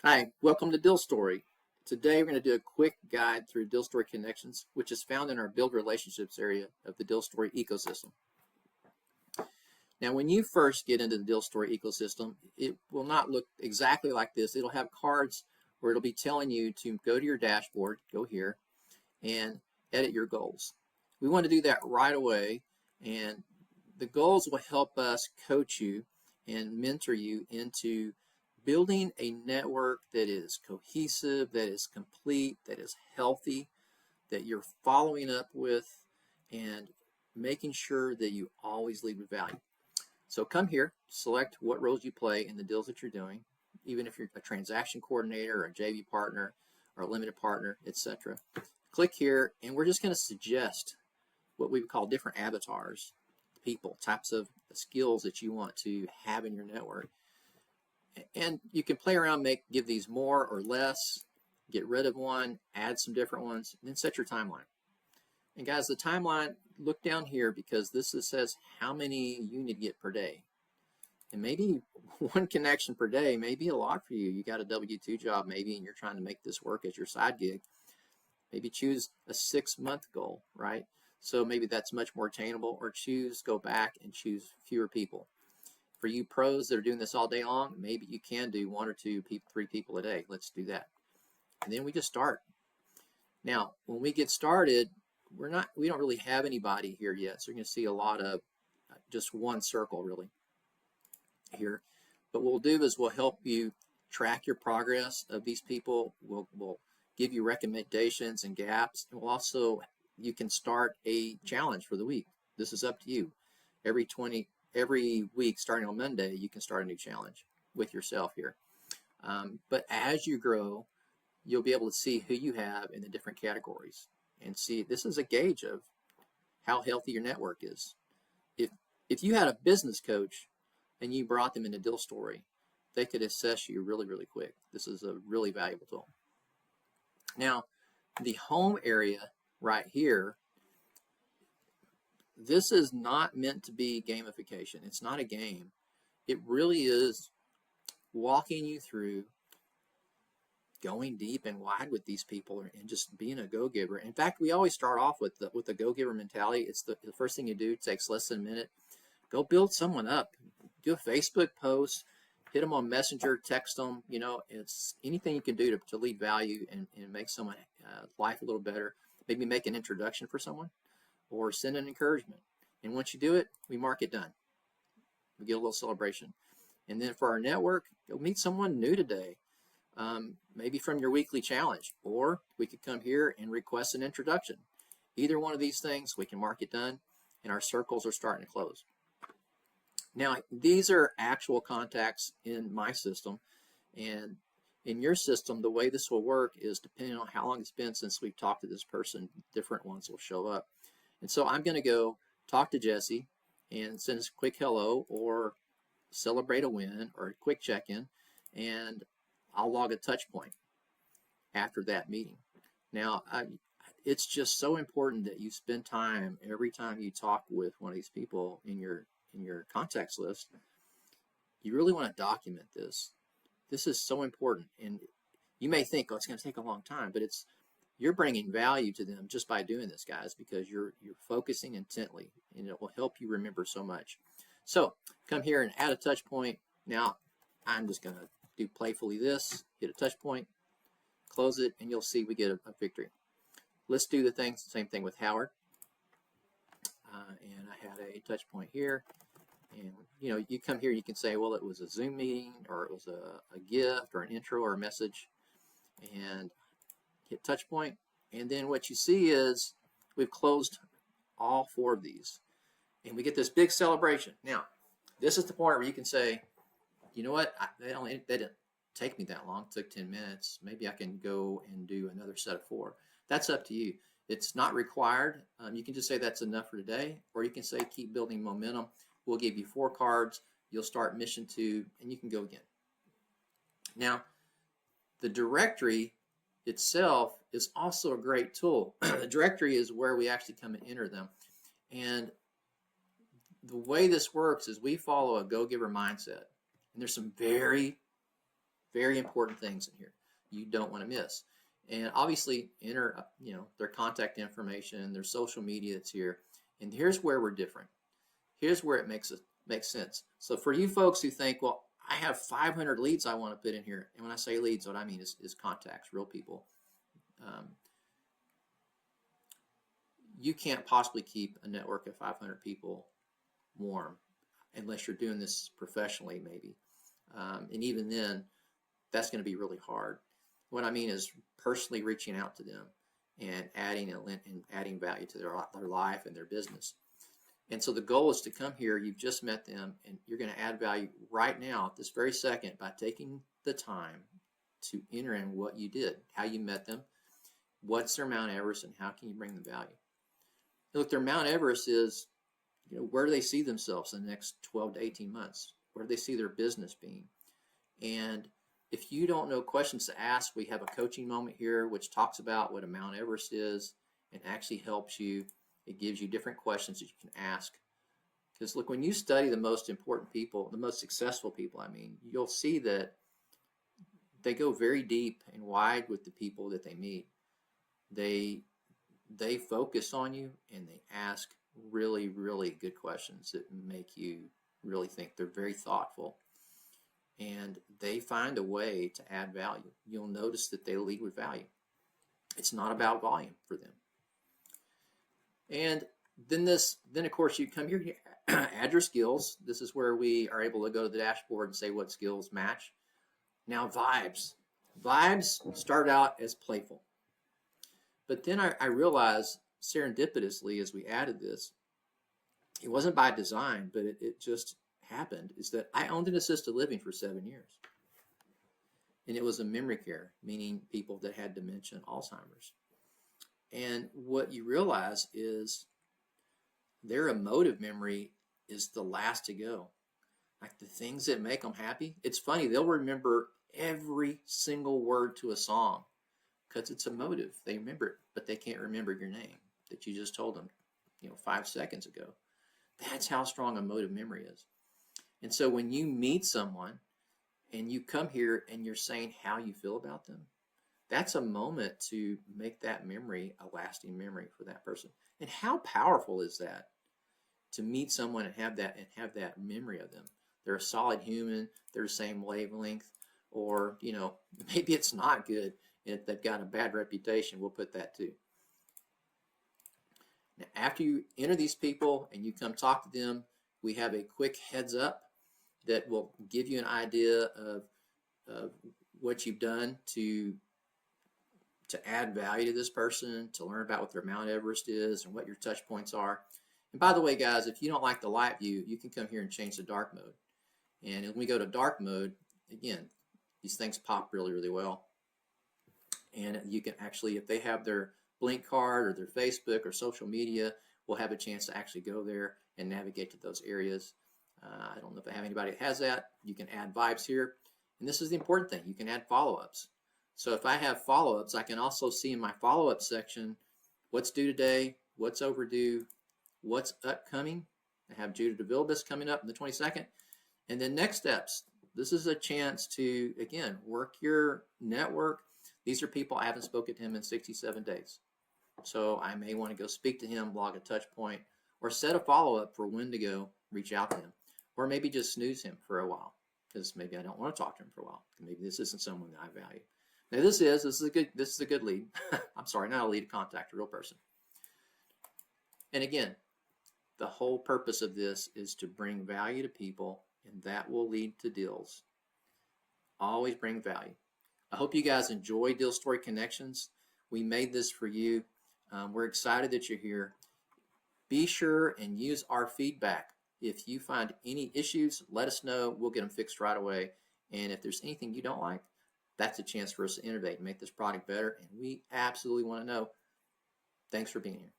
Hi, welcome to DealStory. Today we're going to do a quick guide through DealStory Connections, which is found in our Build Relationships area of the DealStory ecosystem. Now, when you first get into the DealStory ecosystem, it will not look exactly like this. It'll have cards where it'll be telling you to go to your dashboard, go here, and edit your goals. We want to do that right away, and the goals will help us coach you and mentor you into building a network that is cohesive, that is complete, that is healthy, that you're following up with, and making sure that you always lead with value. So come here, select what roles you play in the deals that you're doing, even if you're a transaction coordinator or a JV partner or a limited partner, etc. Click here, and we're just going to suggest what we would call different avatars, people, types of skills that you want to have in your network. And you can play around, give these more or less, get rid of one, add some different ones, and then set your timeline. And guys, the timeline, look down here because this says how many you need to get per day. And maybe one connection per day may be a lot for you. You got a W-2 job maybe, and you're trying to make this work as your side gig. Maybe choose a 6-month goal, right? So maybe that's much more attainable, or go back and choose fewer people. For you pros that are doing this all day long, maybe you can do 1 or 2 people, 3 people a day. Let's do that. And then we just start. Now, when we get started, we don't really have anybody here yet. So you're going to see a lot of just one circle really here. But what we'll do is we'll help you track your progress of these people. We'll give you recommendations and gaps. And you can start a challenge for the week. This is up to you. Every week, starting on Monday, you can start a new challenge with yourself here. But as you grow, you'll be able to see who you have in the different categories and see this is a gauge of how healthy your network is. If you had a business coach and you brought them into DealStory, they could assess you really, really quick. This is a really valuable tool. Now, the home area right here, this is not meant to be gamification. It's not a game. It really is walking you through going deep and wide with these people and just being a go-giver. In fact, we always start off with the go-giver mentality. It's the first thing you do. It takes less than a minute. Go build someone up. Do a Facebook post. Hit them on Messenger. Text them. It's anything you can do to lead value and make someone's life a little better. Maybe make an introduction for someone or send an encouragement. And once you do it, we mark it done. We get a little celebration. And then for our network, go meet someone new today. Maybe from your weekly challenge, or we could come here and request an introduction. Either one of these things, we can mark it done, and our circles are starting to close. Now, these are actual contacts in my system, and in your system, the way this will work is depending on how long it's been since we've talked to this person, different ones will show up. And so I'm going to go talk to Jesse and send us a quick hello or celebrate a win or a quick check-in, and I'll log a touch point after that meeting. Now, it's just so important that you spend time every time you talk with one of these people in your contacts list. You really want to document this. This is so important, and you may think, oh, it's going to take a long time, but you're bringing value to them just by doing this, guys, because you're focusing intently, and it will help you remember so much. So come here and add a touch point. Now, I'm just going to do playfully this, hit a touch point, close it, and you'll see we get a victory. Let's do the same thing with Howard. And I had a touch point here. And you come here, you can say, well, it was a Zoom meeting, or it was a gift, or an intro, or a message, and hit touch point. And then what you see is we've closed all 4 of these, and we get this big celebration. Now, this is the point where you can say, you know what, they didn't take me that long. It took 10 minutes. Maybe I can go and do another set of 4. That's up to you. It's not required. You can just say that's enough for today, or you can say keep building momentum. We'll give you 4 cards. You'll start mission 2, and you can go again. Now, the directory itself is also a great tool. The directory is where we actually come and enter them. And the way this works is we follow a go-giver mindset. And there's some very, very important things in here you don't want to miss. And obviously enter, their contact information, their social media that's here. And here's where we're different. Here's where it makes sense. So for you folks who think, well, I have 500 leads I want to put in here. And when I say leads, what I mean is contacts, real people. You can't possibly keep a network of 500 people warm unless you're doing this professionally, maybe. And even then, that's going to be really hard. What I mean is personally reaching out to them and adding value to their life and their business. And so the goal is to come here, you've just met them, and you're going to add value right now, at this very second, by taking the time to enter in what you did, how you met them, what's their Mount Everest, and how can you bring them value. Look, their Mount Everest is, where do they see themselves in the next 12 to 18 months? Where do they see their business being? And if you don't know questions to ask, we have a coaching moment here which talks about what a Mount Everest is and actually helps you. It gives you different questions that you can ask. Because look, when you study the most important people, the most successful people, you'll see that they go very deep and wide with the people that they meet. They focus on you and they ask really, really good questions that make you really think. They're very thoughtful. And they find a way to add value. You'll notice that they lead with value. It's not about volume for them. And then of course you come here, you add your skills. This is where we are able to go to the dashboard and say what skills match. Now vibes. Vibes start out as playful. But then I realized serendipitously as we added this, it wasn't by design, but it just happened, is that I owned an assisted living for 7 years. And it was a memory care, meaning people that had dementia and Alzheimer's. And what you realize is their emotive memory is the last to go. Like the things that make them happy. It's funny, they'll remember every single word to a song because it's emotive. They remember it, but they can't remember your name that you just told them, 5 seconds ago. That's how strong emotive memory is. And so when you meet someone and you come here and you're saying how you feel about them, that's a moment to make that memory a lasting memory for that person. And how powerful is that, to meet someone and have that memory of them? They're a solid human, they're the same wavelength, or maybe it's not good if they've got a bad reputation. We'll put that too. Now, after you enter these people and you come talk to them, we have a quick heads up that will give you an idea of what you've done to add value to this person, to learn about what their Mount Everest is and what your touch points are. And by the way, guys, if you don't like the light view, you can come here and change the dark mode. And when we go to dark mode, again, these things pop really, really well. And you can actually, if they have their Blink card or their Facebook or social media, we'll have a chance to actually go there and navigate to those areas. I don't know if I have anybody that has that. You can add vibes here. And this is the important thing. You can add follow-ups. So if I have follow-ups, I can also see in my follow-up section what's due today, what's overdue, what's upcoming. I have Judah DeVilbiss coming up on the 22nd. And then next steps. This is a chance to, again, work your network. These are people I haven't spoken to him in 67 days. So I may want to go speak to him, log a touch point, or set a follow-up for when to go reach out to him. Or maybe just snooze him for a while, because maybe I don't want to talk to him for a while. Maybe this isn't someone that I value. Now this is a good lead. I'm sorry, not a lead, a contact, a real person. And again, the whole purpose of this is to bring value to people, and that will lead to deals. Always bring value. I hope you guys enjoy DealStory Connections. We made this for you. We're excited that you're here. Be sure and use our feedback. If you find any issues, let us know. We'll get them fixed right away. And if there's anything you don't like, that's a chance for us to innovate and make this product better. And we absolutely want to know. Thanks for being here.